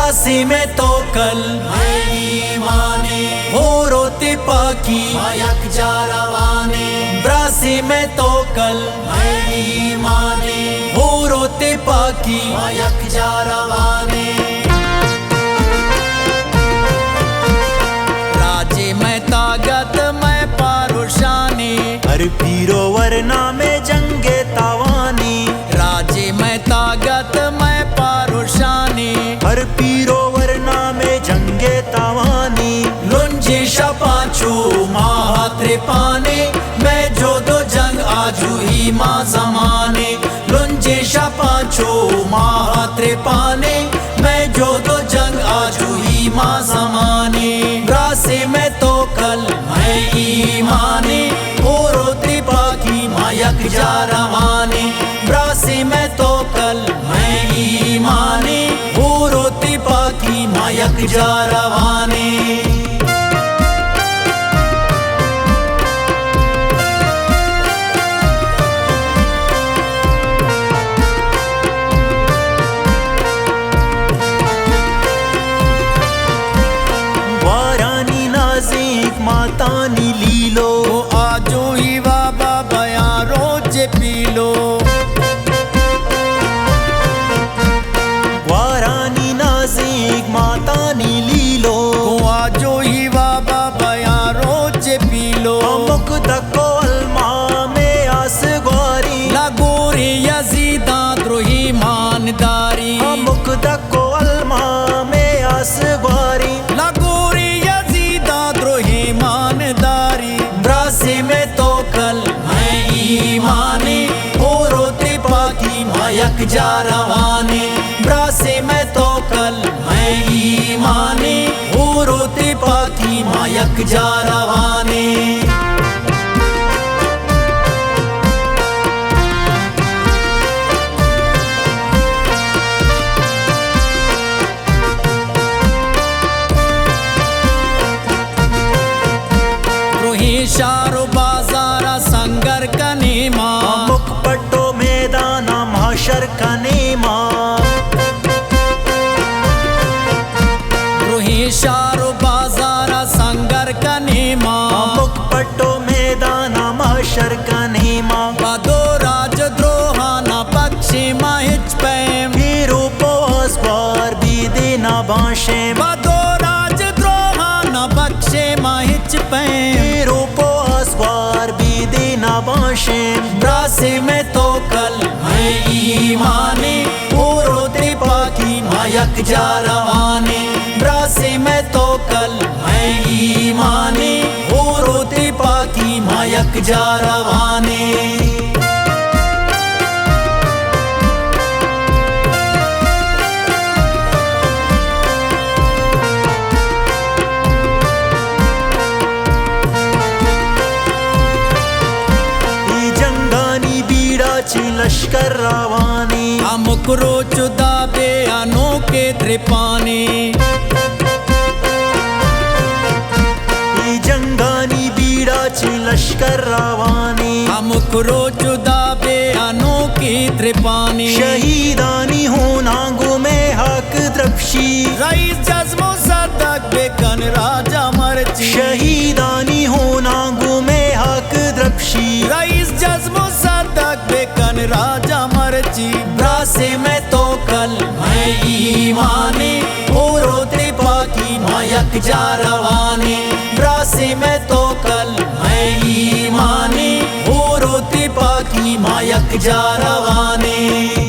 ब्रासी में तो कल ईमाने हो रोती पाकी मायक जा रवाने ब्रासी में तो कल ईमाने हो रोती पाकी मायक जा रवाने राजे में ताकत में पारुशानी हर पीरो वरना में जंगे तावानी राजे में ताकत में पारुशानी हर पीरो वरना में जंगे तावानी लुंजी शपाचू महात्रे पाने मैं जो दो जंग आजू ही माँ जमाने लुंजी शपाचू महात्रे पाने मैं जो दो जंग आजू ही माँ जमाने ब्रासी में तो कल मैं ईमाने हो रोती पाकी मायक जा रवाने ब्रासी में तो कल मैं ईमाने हो रोती पाकी मायक जा रवाने मातानी लीलो आजो ही बाबा बया रोज पीलो वारानी नाजिक मातानी लीलो आजो ही बाबा बया रोज पीलो मुख तको अलमा में आस ग्वारी लगोरी यजीदा द्रोही मानदारी मुख तको अलमा में आस ग्वारी लगोरी यजीदा द्रोही मानदारी ब्रासी में तो कल मैं ईमाने हो रोती पाकी मायक जा रवाने ब्रासी में तो कल मैं ईमाने हो रोती पाकी मायक जा रवाने शारो बाजारा संगर का नेमा मुख पट्टो मैदाना महशर का नेमा रोही शारो बाजारा संगर का नेमा मुख पट्टो मैदाना महशर का नेमा बदो राजद्रोहा न पक्षी महिच पैम रूपो अस्वार भी देना भाषे बदो राजद्रोहा न पक्षे महिच पैम स्वार भी देना बाशे ब्रासी में तो कल मैं ईमाने हो रोती पाकी मायक जा रवाने ब्रासी में तो कल मैं ईमाने हो रोती पाकी मायक जा रवाने लश्कर रावानी अमुकरो चुदा बे अनोखे त्रिपानी जंगानी बीड़ा ची लश्कर रावानी अमुकरो चुदा बे अनोखी त्रिपानी शहीदानी होना गुमे हक द्रपशी रईस जज्मो सदक बेकन राजा मर्ची शहीदानी होना गुमे हक द्रपशी रईस जज्मो सदक बेकन राजा मर्ची ब्रासी में तो कल मैं ईमाने हो रोती पाकी मायक जा रवाने ब्रासी में तो कल मैं ईमाने हो रोती पाकी मायक जा रवाने।